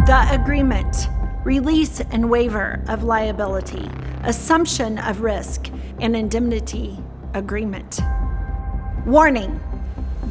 The agreement, release and waiver of liability, assumption of risk, and indemnity agreement. Warning,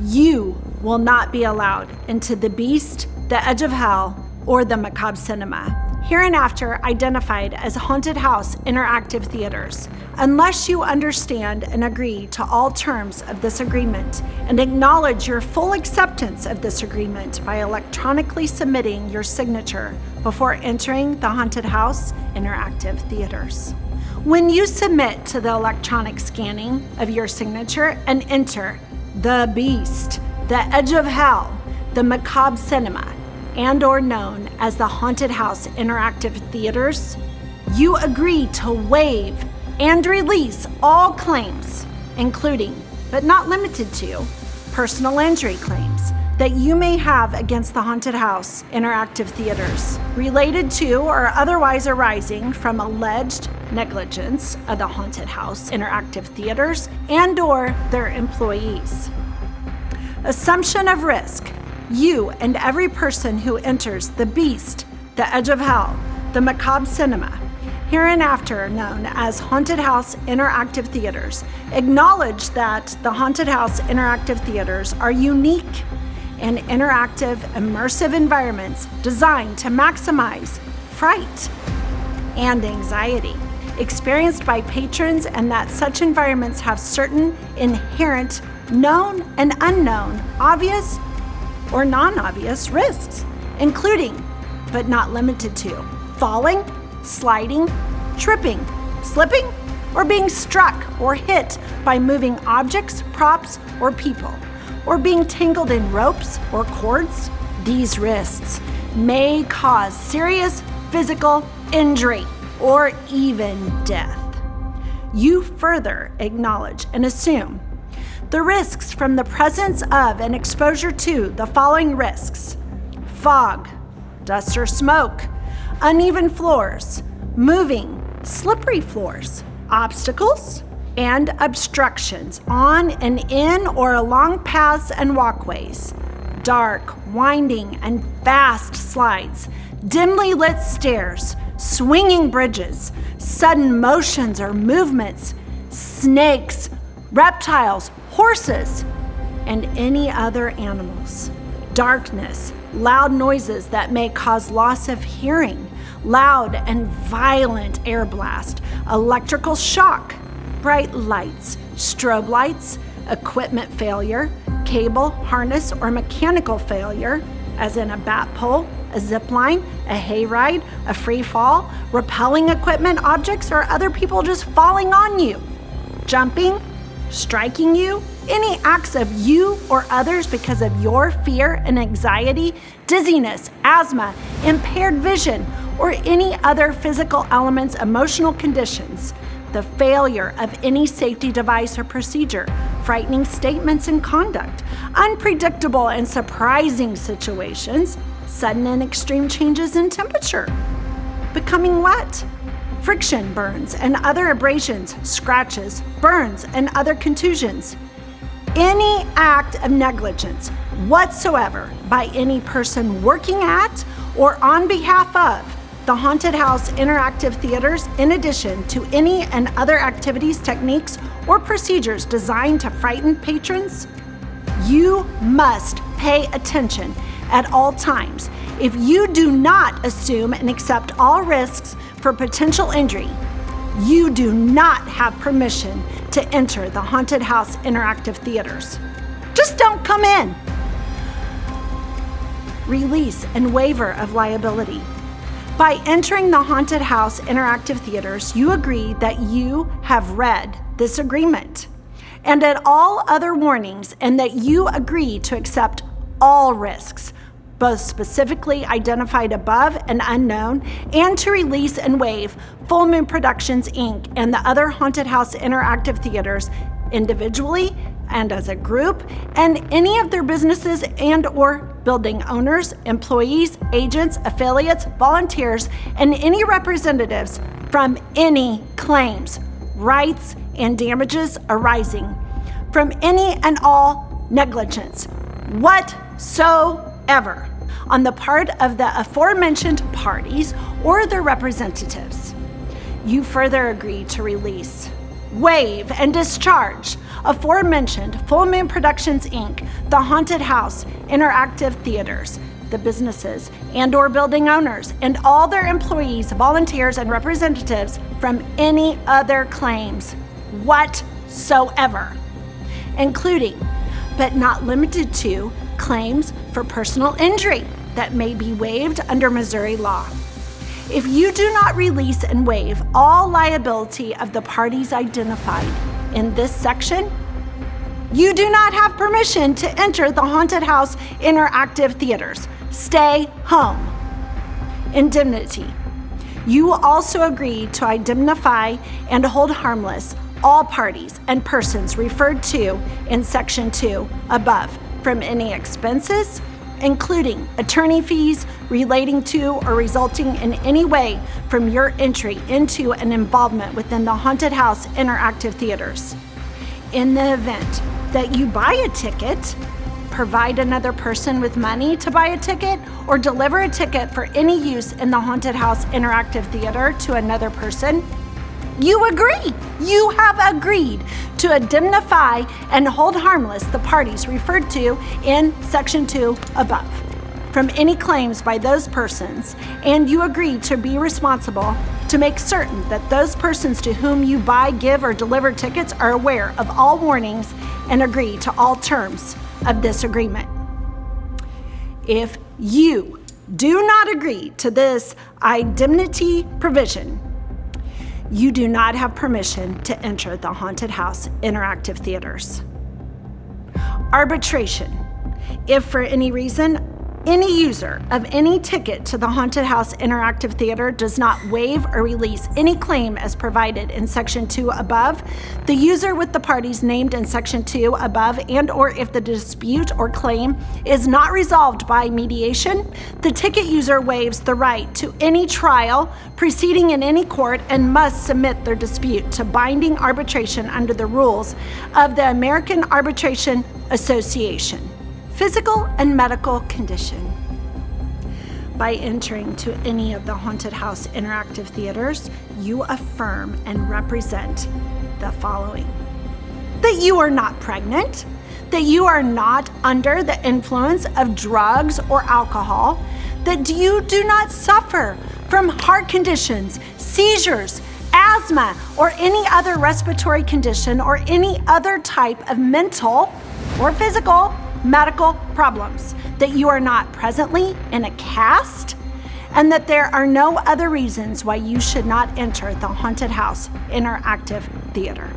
you will not be allowed into the beast, the edge of hell, or the macabre cinema, hereinafter identified as haunted house interactive theaters, unless you understand and agree to all terms of this agreement and acknowledge your full acceptance of this agreement by electronically submitting your signature before entering the haunted house interactive theaters. When you submit to the electronic scanning of your signature and enter the beast, the edge of hell, the macabre cinema, and or known as the haunted house interactive theaters, you agree to waive and release all claims, including, but not limited to, personal injury claims that you may have against the haunted house interactive theaters related to or otherwise arising from alleged negligence of the haunted house interactive theaters and or their employees. Assumption of risk. You and every person who enters the beast, the edge of hell, the macabre cinema, hereinafter known as haunted house interactive theaters, acknowledge that the haunted house interactive theaters are unique and interactive, immersive environments designed to maximize fright and anxiety experienced by patrons, and that such environments have certain inherent known and unknown, obvious or non-obvious risks, including, but not limited to, falling, sliding, tripping, slipping, or being struck or hit by moving objects, props, or people, or being tangled in ropes or cords. These risks may cause serious physical injury or even death. You further acknowledge and assume the risks from the presence of and exposure to the following risks: fog, dust or smoke, uneven floors, moving, slippery floors, obstacles, and obstructions on and in or along paths and walkways, dark, winding, and fast slides, dimly lit stairs, swinging bridges, sudden motions or movements, snakes, reptiles, horses, and any other animals. Darkness, loud noises that may cause loss of hearing, loud and violent air blast, electrical shock, bright lights, strobe lights, equipment failure, cable, harness, or mechanical failure, as in a bat pole, a zip line, a hayride, a free fall, repelling equipment, objects, or other people just falling on you, jumping, striking you, any acts of you or others because of your fear and anxiety, dizziness, asthma, impaired vision, or any other physical elements, emotional conditions, the failure of any safety device or procedure, frightening statements and conduct, unpredictable and surprising situations, sudden and extreme changes in temperature, becoming wet, friction burns and other abrasions, scratches, burns, and other contusions. Any act of negligence whatsoever by any person working at or on behalf of the haunted house interactive theaters, in addition to any and other activities, techniques, or procedures designed to frighten patrons, you must pay attention at all times. If you do not assume and accept all risks for potential injury, you do not have permission to enter the haunted house interactive theaters. Just don't come in. Release and waiver of liability. By entering the haunted house interactive theaters, you agree that you have read this agreement and at all other warnings, and that you agree to accept all risks, both specifically identified above and unknown, and to release and waive Full Moon Productions, Inc. and the other haunted house interactive theaters individually and as a group, and any of their businesses and or building owners, employees, agents, affiliates, volunteers, and any representatives from any claims, rights, and damages arising from any and all negligence whatsoever on the part of the aforementioned parties or their representatives. You further agree to release, waive, and discharge aforementioned Full Moon Productions, Inc., the Haunted House Interactive Theaters, the businesses and/or building owners, and all their employees, volunteers, and representatives from any other claims whatsoever, including, but not limited to, claims for personal injury that may be waived under Missouri law. If you do not release and waive all liability of the parties identified in this section, you do not have permission to enter the Haunted House Interactive Theaters. Stay home. Indemnity. You also agree to indemnify and hold harmless all parties and persons referred to in Section 2 above from any expenses, including attorney fees relating to or resulting in any way from your entry into an involvement within the Haunted House Interactive Theaters. In the event that you buy a ticket, provide another person with money to buy a ticket, or deliver a ticket for any use in the Haunted House Interactive Theater to another person, you agree. You have agreed to indemnify and hold harmless the parties referred to in Section 2 above from any claims by those persons, and you agree to be responsible to make certain that those persons to whom you buy, give, or deliver tickets are aware of all warnings and agree to all terms of this agreement. If you do not agree to this indemnity provision, you do not have permission to enter the Haunted House Interactive Theaters. Arbitration. If for any reason any user of any ticket to the Haunted House Interactive Theater does not waive or release any claim as provided in Section 2 above, the user with the parties named in Section 2 above, and or if the dispute or claim is not resolved by mediation, the ticket user waives the right to any trial proceeding in any court and must submit their dispute to binding arbitration under the rules of the American Arbitration Association. Physical and medical condition. By entering to any of the Haunted House Interactive Theaters, you affirm and represent the following: that you are not pregnant, that you are not under the influence of drugs or alcohol, that you do not suffer from heart conditions, seizures, asthma, or any other respiratory condition or any other type of mental or physical medical problems, that you are not presently in a cast, and that there are no other reasons why you should not enter the Haunted House Interactive Theater.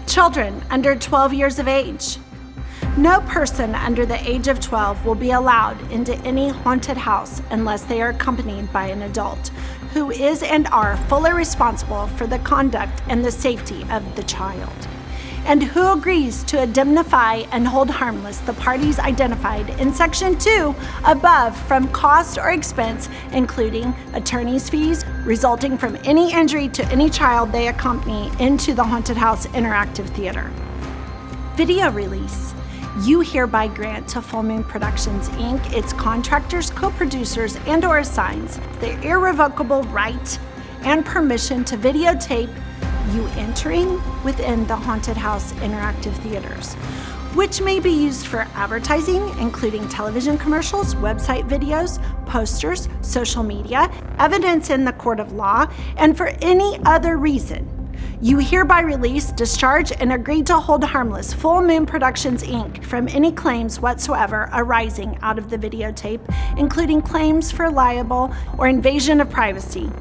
Children under 12 years of age. No person under the age of 12 will be allowed into any haunted house unless they are accompanied by an adult who is and are fully responsible for the conduct and the safety of the child, and who agrees to indemnify and hold harmless the parties identified in Section 2 above from cost or expense, including attorney's fees resulting from any injury to any child they accompany into the Haunted House Interactive Theater. Video release. You hereby grant to Full Moon Productions, Inc., its contractors, co-producers, and/or assigns the irrevocable right and permission to videotape you entering within the Haunted House Interactive Theaters, which may be used for advertising, including television commercials, website videos, posters, social media, evidence in the court of law, and for any other reason. You hereby release, discharge, and agree to hold harmless Full Moon Productions, Inc. from any claims whatsoever arising out of the videotape, including claims for libel or invasion of privacy.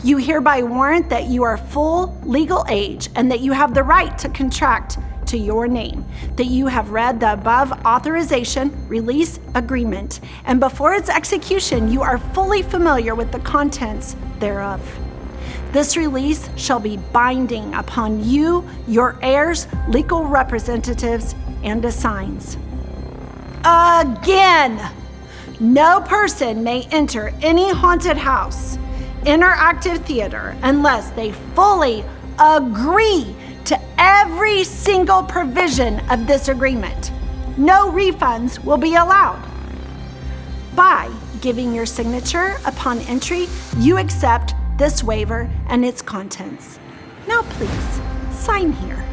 You hereby warrant that you are full legal age and that you have the right to contract to your name, that you have read the above authorization release agreement, and before its execution you are fully familiar with the contents thereof. This release shall be binding upon you, your heirs, legal representatives, and assigns. Again, no person may enter any haunted house interactive theater unless they fully agree to every single provision of this agreement. No refunds will be allowed. By giving your signature upon entry, you accept this waiver and its contents. Now please, sign here.